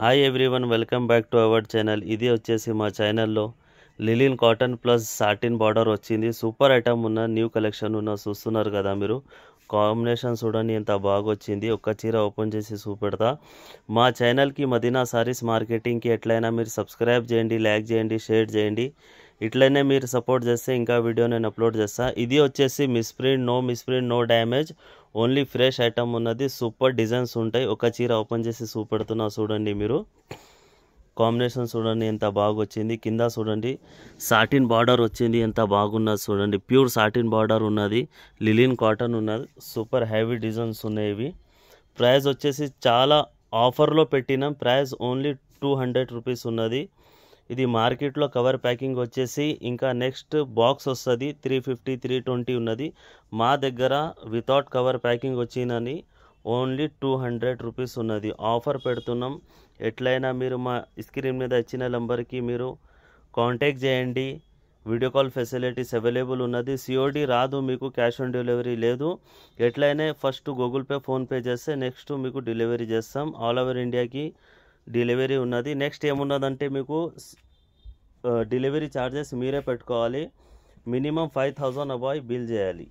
Hi everyone, welcome back to our channel. ఇది వచ్చేసి మా ఛానల్లో లిలిన్ కాటన్ ప్లస్ సాటిన్ బార్డర్ వచ్చింది. సూపర్ ఐటమ్ ఉన్న న్యూ కలెక్షన్ ఉన్న చూస్తున్నారు కదా మీరు. కాంబినేషన్ చూడండి ఎంత బాగా వచ్చింది. ఒక్క చీర ఓపెన్ చేసి చూపెడతా. మా ఛానల్కి మదీనా సారీస్ మార్కెటింగ్కి ఎట్లయినా మీరు సబ్స్క్రైబ్ చేయండి, లైక్ చేయండి, షేర్ చేయండి. ఇట్లనే మీరు సపోర్ట్ చేస్తే ఇంకా వీడియో నేను అప్లోడ్ చేస్తా. ఇది వచ్చేసి misprint, no damage, only fresh item ఉన్నది. సూపర్ డిజైన్స్ ఉంటాయి. ఒక చీర ఓపెన్ చేసి చూపెడుతున్నా చూడండి మీరు. కాంబినేషన్ చూడండి ఎంత బాగా వచ్చింది. కింద చూడండి సాటిన్ బార్డర్ వచ్చింది, ఎంత బాగున్నది చూడండి. ప్యూర్ సాటిన్ బార్డర్ ఉన్నది, లిలిన్ కాటన్ ఉన్నది. సూపర్ హెవీ డిజైన్స్ ఉన్నాయి ఇవి. ప్రైస్ వచ్చేసి చాలా ఆఫర్లో పెట్టినాం. ప్రైస్ ఓన్లీ 200 రూపీస్ ఉన్నది. ఇది మార్కెట్లో కవర్ ప్యాకింగ్ వచ్చేసి ఇంకా నెక్స్ట్ బాక్స్ వస్తుంది 350 320 ఉన్నది. మా దగ్గర వితౌట్ కవర్ ప్యాకింగ్ వచ్చిందని ఓన్లీ 200 రూపీస్ ఉన్నది. ఆఫర్ పెడుతున్నాం. ఎట్లయినా మీరు మా స్క్రీన్ మీద ఇచ్చిన నెంబర్కి మీరు కాంటాక్ట్ చేయండి. వీడియో కాల్ ఫెసిలిటీస్ అవైలబుల్ ఉన్నది. సిఓడి రాదు మీకు, క్యాష్ ఆన్ డెలివరీ లేదు. ఎట్లయినా ఫస్ట్ గూగుల్ పే, ఫోన్పే చేస్తే నెక్స్ట్ మీకు డెలివరీ చేస్తాం. ఆల్ ఓవర్ ఇండియాకి డెలివరీ ఉన్నది. నెక్స్ట్ ఏమున్నదంటే మీకు డెలివరీ ఛార్జెస్ మీరే పెట్టుకోవాలి. మినిమం 5000 అబాయ్ బిల్ చేయాలి.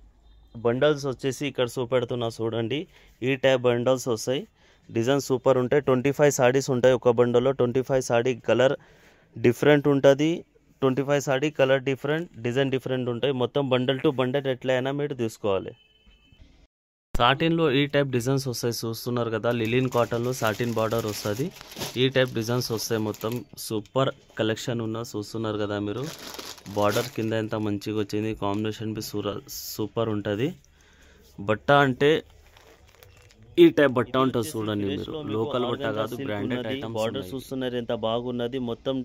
బండల్స్ వచ్చేసి ఇక్కడ చూపెడుతున్నా చూడండి. ఈ టైప్ బండల్స్ వస్తాయి. డిజైన్ సూపర్ ఉంటాయి. 25 సారీస్ ఉంటాయి ఒక బండల్లో. 25 సారీ కలర్ డిఫరెంట్ ఉంటుంది. 25 sorry colour different, design different ఉంటాయి. మొత్తం బండల్ టు బండల్ ఎట్లయినా మీరు తీసుకోవాలి. సాటిన్లో ఈ టైప్ డిజైన్స్ వస్తాయి చూస్తున్నారు కదా. లిలిన్ కాటన్లో సాటిన్ బార్డర్ వస్తుంది. ఈ టైప్ డిజైన్స్ వస్తాయి. మొత్తం సూపర్ కలెక్షన్ ఉన్న చూస్తున్నారు కదా మీరు. బార్డర్ కింద ఎంత మంచిగా వచ్చింది. కాంబినేషన్ బి సూపర్ ఉంటుంది. బట్ట అంటే ఈ టైప్ బట్ట ఉంటుంది చూడండి మీరు. లోకల్ బట్ట కాదు, బ్రాండెడ్ ఐటమ్స్. బార్డర్ చూస్తున్నారు ఎంత బాగున్నది. మొత్తం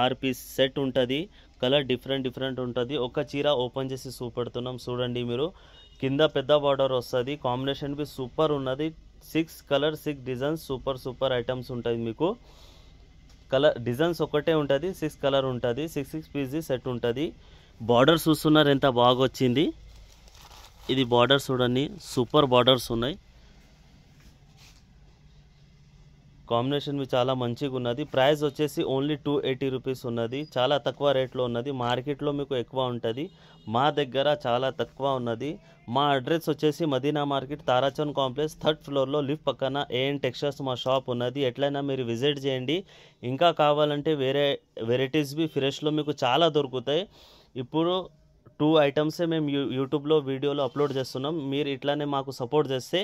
6 పీస్ సెట్ ఉంటుంది. కలర్ డిఫరెంట్ ఉంటుంది. ఒక చీర ఓపెన్ చేసి చూపెడుతున్నాం చూడండి మీరు. కింద పెద్ద బార్డర్ వస్తుంది. కాంబినేషన్ బి సూపర్ ఉన్నది. 6 కలర్ 6 డిజైన్స్ సూపర్ ఐటమ్స్ ఉంటుంది మీకు. కలర్ డిజైన్స్ ఒకటే ఉంటుంది, 6 కలర్ ఉంటుంది. 6 పీస్ సెట్ ఉంటుంది. బార్డర్ చూస్తున్నారు ఎంత బాగా వచ్చింది. ఇది బార్డర్ చూడండి, సూపర్ బార్డర్స్ ఉన్నాయి. కాంబినేషన్ బి చాలా మంచిగా ఉన్నది. ప్రైస్ వచ్చేసి ఓన్లీ 280 రూపీస్ ఉన్నది. చాలా తక్కువ రేట్లో ఉన్నది. మార్కెట్లో మీకు ఎక్కువ ఉంటుంది, మా దగ్గర చాలా తక్కువ ఉన్నది. మా అడ్రస్ వచ్చేసి Madina market, Tarachand complex, 3rd ఫ్లోర్లో లిఫ్ట్ పక్కన ఏఎన్ టెక్స్టైల్స్ మా షాప్ ఉన్నది. ఎట్లయినా మీరు విజిట్ చేయండి. ఇంకా కావాలంటే వేరే వెరైటీస్ బి ఫ్రెష్లో మీకు చాలా దొరుకుతాయి. ఇప్పుడు 2 ఐటమ్సే మేము యూట్యూబ్లో వీడియోలో అప్లోడ్ చేస్తున్నాం. మీరు ఇట్లానే మాకు సపోర్ట్ చేస్తే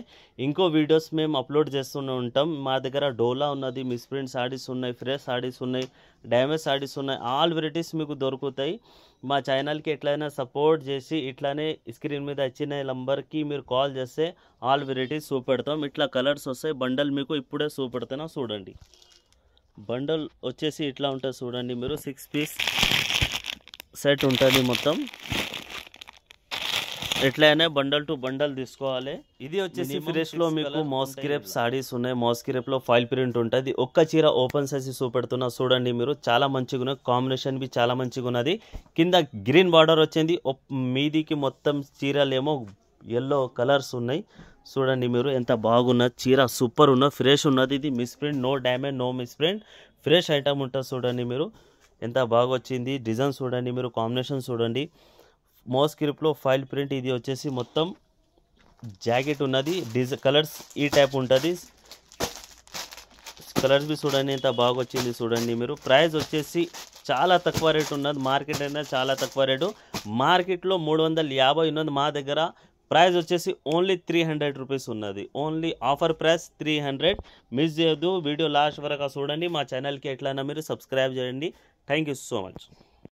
ఇంకో వీడియోస్ మేము అప్లోడ్ చేస్తూనే ఉంటాం. మా దగ్గర డోలా ఉన్నది, మిస్ప్రింట్ సారీస్ ఉన్నాయి, ఫ్రెష్ సారీస్ ఉన్నాయి, డ్యామేజ్ సారీస్ ఉన్నాయి. ఆల్ వెరైటీస్ మీకు దొరుకుతాయి. మా ఛానల్కి ఎట్లయినా సపోర్ట్ చేసి ఇట్లానే స్క్రీన్ మీద ఇచ్చిన నెంబర్కి మీరు కాల్ చేస్తే ఆల్ వెరైటీస్ చూపెడతాం. ఇట్లా కలర్స్ వస్తాయి. బండల్ మీకు ఇప్పుడే చూపెడుతున్నా చూడండి. బండల్ వచ్చేసి ఇట్లా ఉంటుంది చూడండి మీరు. 6 పీస్ సెట్ ఉంటుంది మొత్తం. ఎట్లయినా బండల్ టు బండల్ తీసుకోవాలి. ఇది వచ్చేసి ఫ్రెష్లో మీకు మోస్కిరేప్ సారీస్ ఉన్నాయి. మోస్కిరేప్లో ఫైల్ ప్రింట్ ఉంటుంది. ఒక్క చీర ఓపెన్ చేసి చూపెడుతున్నా చూడండి మీరు. చాలా మంచిగా ఉన్నది. కాంబినేషన్ బి చాలా మంచిగా ఉన్నది. కింద గ్రీన్ బార్డర్ వచ్చింది. మీదికి మొత్తం చీరలేమో ఎల్లో కలర్స్ ఉన్నాయి. చూడండి మీరు ఎంత బాగున్నది. చీర సూపర్ ఉన్నది, ఫ్రెష్ ఉన్నది. ఇది misprint, no damage, no misprint, fresh item ఉంటుంది. చూడండి మీరు ఎంత బాగా వచ్చింది. డిజైన్ చూడండి మీరు, కాంబినేషన్ చూడండి. మోస్కిరిప్లో ఫైల్ ప్రింట్. ఇది వచ్చేసి మొత్తం జాకెట్ ఉన్నది. కలర్స్ ఈ టైప్ ఉంటుంది. కలర్స్ బి చూడండి ఎంత బాగా వచ్చింది చూడండి మీరు. ప్రైస్ వచ్చేసి చాలా తక్కువ రేటు ఉన్నది. మార్కెట్ అయినా చాలా తక్కువ రేటు. మార్కెట్లో 350 ఉన్నది. మా దగ్గర ప్రైస్ వచ్చేసి ఓన్లీ 300 రూపీస్ ఉన్నది. Only offer price 300. మిస్ చేయొద్దు. వీడియో లాస్ట్ వరకు చూడండి. మా ఛానల్కి ఎట్లయినా మీరు సబ్స్క్రైబ్ చేయండి. Thank you so much.